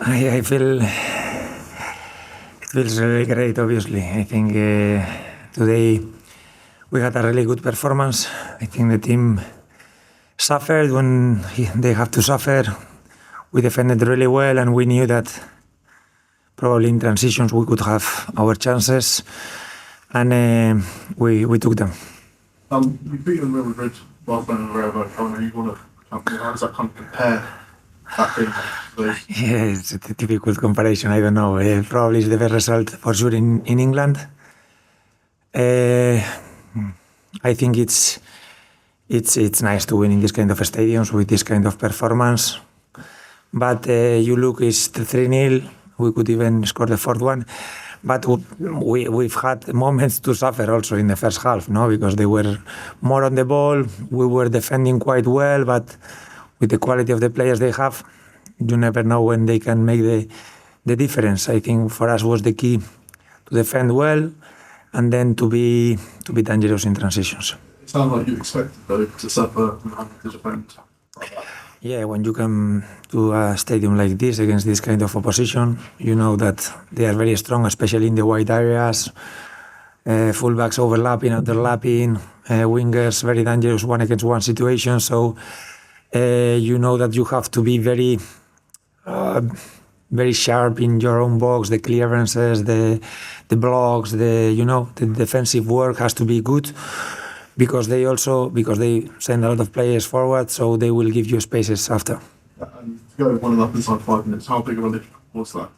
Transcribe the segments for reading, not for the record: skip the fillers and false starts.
I feel it feels really great, obviously. I think today we had a really good performance. I think the team suffered when they have to suffer. We defended really well, and we knew that probably in transitions we could have our chances, and we took them. You've beaten Real Madrid, Barcelona, wherever. How does that kind of compare? Yeah, it's a difficult comparison. I don't know. Probably it's the best result for sure in England. I think it's nice to win in this kind of stadiums with this kind of performance. But you look, it's 3-0. We could even score the fourth one. But we've had moments to suffer also in the first half, no? Because they were more on the ball. We were defending quite well, but with the quality of the players they have, you never know when they can make the difference. I think for us was the key to defend well and then to be dangerous in transitions. It sounds like you expected though to suffer and to defend. Yeah, when you come to a stadium like this against this kind of opposition, you know that they are very strong, especially in the wide areas. Fullbacks overlapping, underlapping, wingers very dangerous one-against-one situation. So you know that you have to be very sharp in your own box. The clearances, the blocks, the defensive work has to be good, because they send a lot of players forward, so they will give you spaces after. And to go 1-0 inside 5 minutes, how big of a lift was that?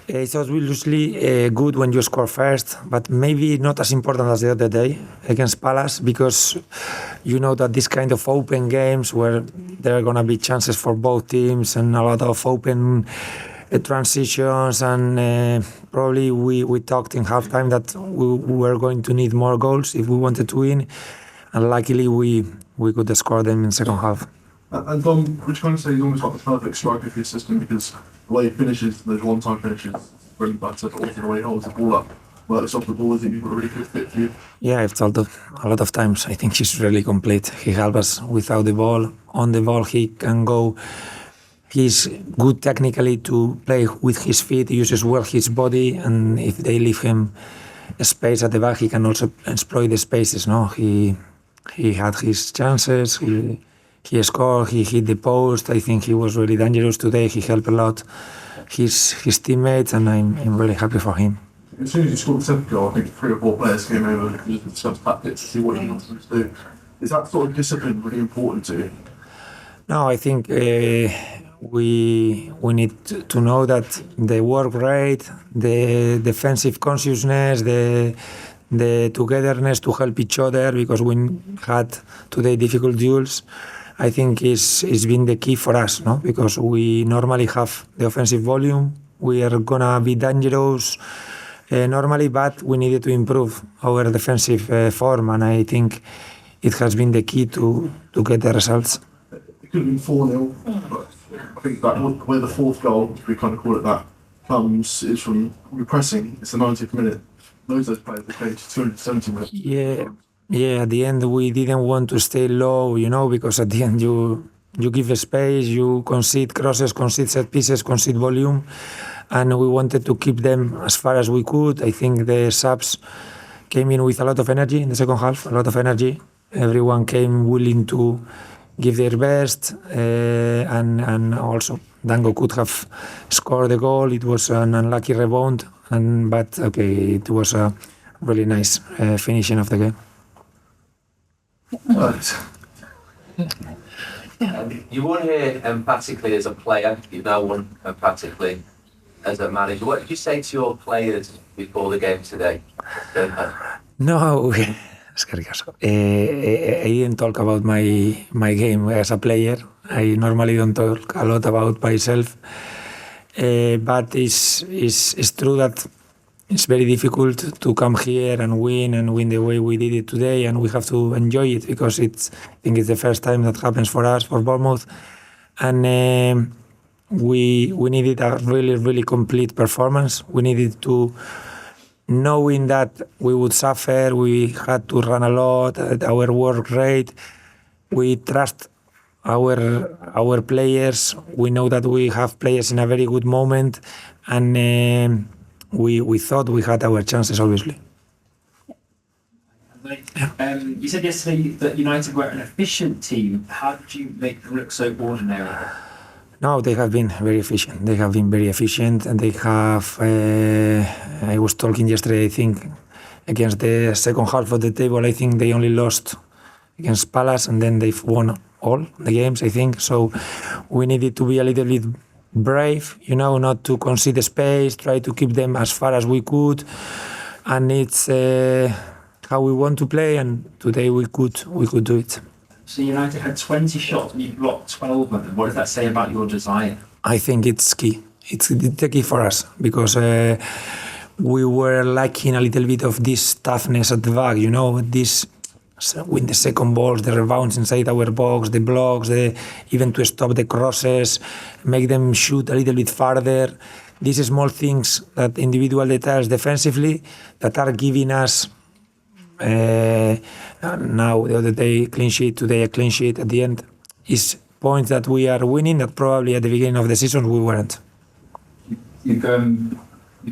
It's obviously good when you score first, but maybe not as important as the other day against Palace, because you know that this kind of open games where there are going to be chances for both teams and a lot of open transitions, and probably we talked in halftime that we were going to need more goals if we wanted to win, and luckily we could score them in second half. And Dom, would you kind of say he's almost like the perfect striker for your system, because the way he finishes, those one-time finishes, really better, but also the way he holds the ball up, works off the ball, is he a really good fit for you? Yeah, I've told a lot of times, I think he's really complete. He helps us without the ball. On the ball, he can go. He's good technically to play with his feet, he uses well his body, and if they leave him a space at the back, he can also exploit the spaces. No, he had his chances. He scored, he hit the post. I think he was really dangerous today. He helped a lot his teammates, and I'm really happy for him. As soon as you scored the second goal, I think 3 or 4 players came over to discuss tactics to see what you wanted to do. Is that sort of discipline really important to you? No, I think we need to know that the work rate, the defensive consciousness, the togetherness to help each other, because we had today difficult duels, I think is been the key for us, no? Because we normally have the offensive volume, we are gonna be dangerous normally, but we needed to improve our defensive form, and I think it has been the key to get the results. It could have been 4-0, but I think that where the fourth goal, if we kind of call it that, comes is from pressing. It's the 90th minute. Those players they played 270 minutes. Yeah. At the end, we didn't want to stay low, because at the end you give a space, you concede crosses, concede set pieces, concede volume, and we wanted to keep them as far as we could. I think the subs came in with a lot of energy in the second half, a lot of energy. Everyone came willing to give their best, and also Dango could have scored the goal. It was an unlucky rebound, but it was a really nice finishing of the game. You won here emphatically as a player, you've now won emphatically as a manager. What did you say to your players before the game today? No, I didn't talk about my game as a player. I normally don't talk a lot about myself, but it's true that it's very difficult to come here and win the way we did it today, and we have to enjoy it, because I think it's the first time that happens for us, for Bournemouth, and we needed a really, really complete performance. We needed to, knowing that we would suffer, we had to run a lot at our work rate. We trust our players. We know that we have players in a very good moment, and we thought we had our chances, obviously. You said yesterday that United were an efficient team. How did you make them look so ordinary? No, they have been very efficient. They have been very efficient, and they have. I was talking yesterday, I think, against the second half of the table. I think they only lost against Palace, and then they've won all the games, I think. So we needed to be a little bit brave, not to concede space, try to keep them as far as we could, and it's how we want to play. And today we could do it. So United had 20 shots and you blocked 12 of them. What does that say about your desire? I think it's key. It's the key for us because we were lacking a little bit of this toughness at the back, this with the second balls, the rebounds inside our box, the blocks, even to stop the crosses, make them shoot a little bit farther. These small things, that individual details defensively, that are giving us now the other day clean sheet, today a clean sheet at the end, is points that we are winning that probably at the beginning of the season we weren't. You've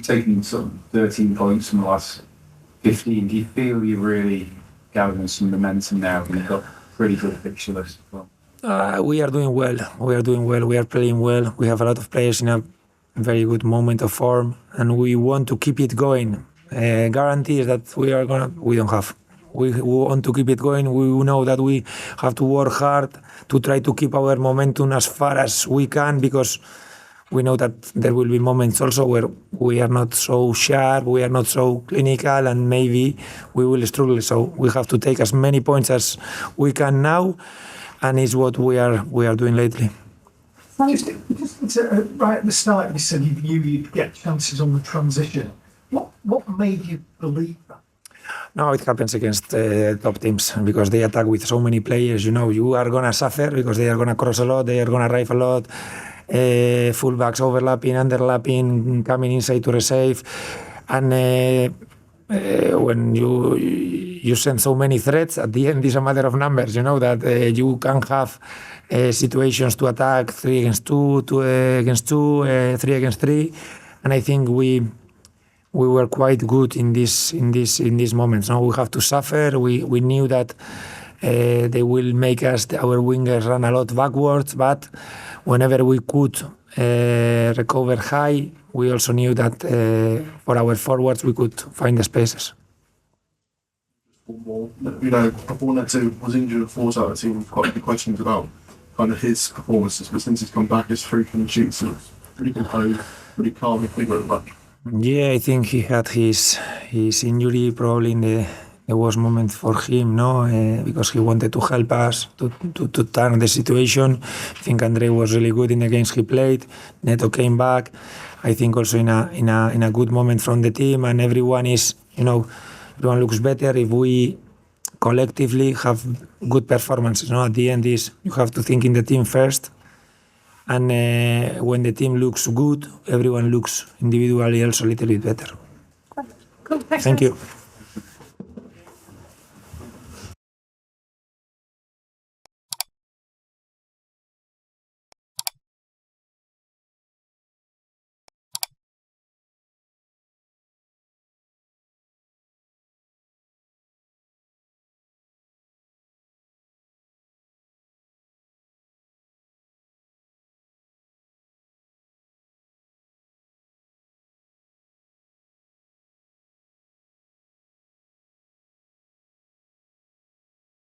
taken sort of 13 points from the last 15. Do you feel you're really gathering some momentum now? You've got pretty good fixture list as well. We are doing well. We are playing well. We have a lot of players in a very good moment of form, and we want to keep it going. Guarantees that we don't have. We want to keep it going. We know that we have to work hard to try to keep our momentum as far as we can, because we know that there will be moments also where we are not so sharp, we are not so clinical, and maybe we will struggle. So we have to take as many points as we can now, and it's what we are doing lately. Just right at the start, you said you knew you'd get chances on the transition. What made you believe that? No, it happens against top teams because they attack with so many players. You are going to suffer because they are going to cross a lot, they are going to arrive a lot, fullbacks overlapping, underlapping, coming inside to receive. And when you send so many threats, at the end it's a matter of numbers, that you can have situations to attack 3 against 2, 2 against 2, 3 against 3. And I think we were quite good in these moments. Now we have to suffer. We knew that they will make our wingers run a lot backwards, but whenever we could recover high, we also knew that for our forwards we could find the spaces. Before Neto was injured and falls out of the team, we've got a few questions about kind of his performances, but since he's come back, his 3 clean sheets, it's pretty composed, pretty calm, and pretty much. Yeah, I think he had his injury probably in the worst moment for him, because he wanted to help us to turn the situation. I think Andre was really good in the games he played. Neto came back. I think also in a good moment from the team, and everyone everyone looks better if we collectively have good performances. At the end you have to think in the team first. And when the team looks good, everyone looks individually also a little bit better. Cool. Thank you.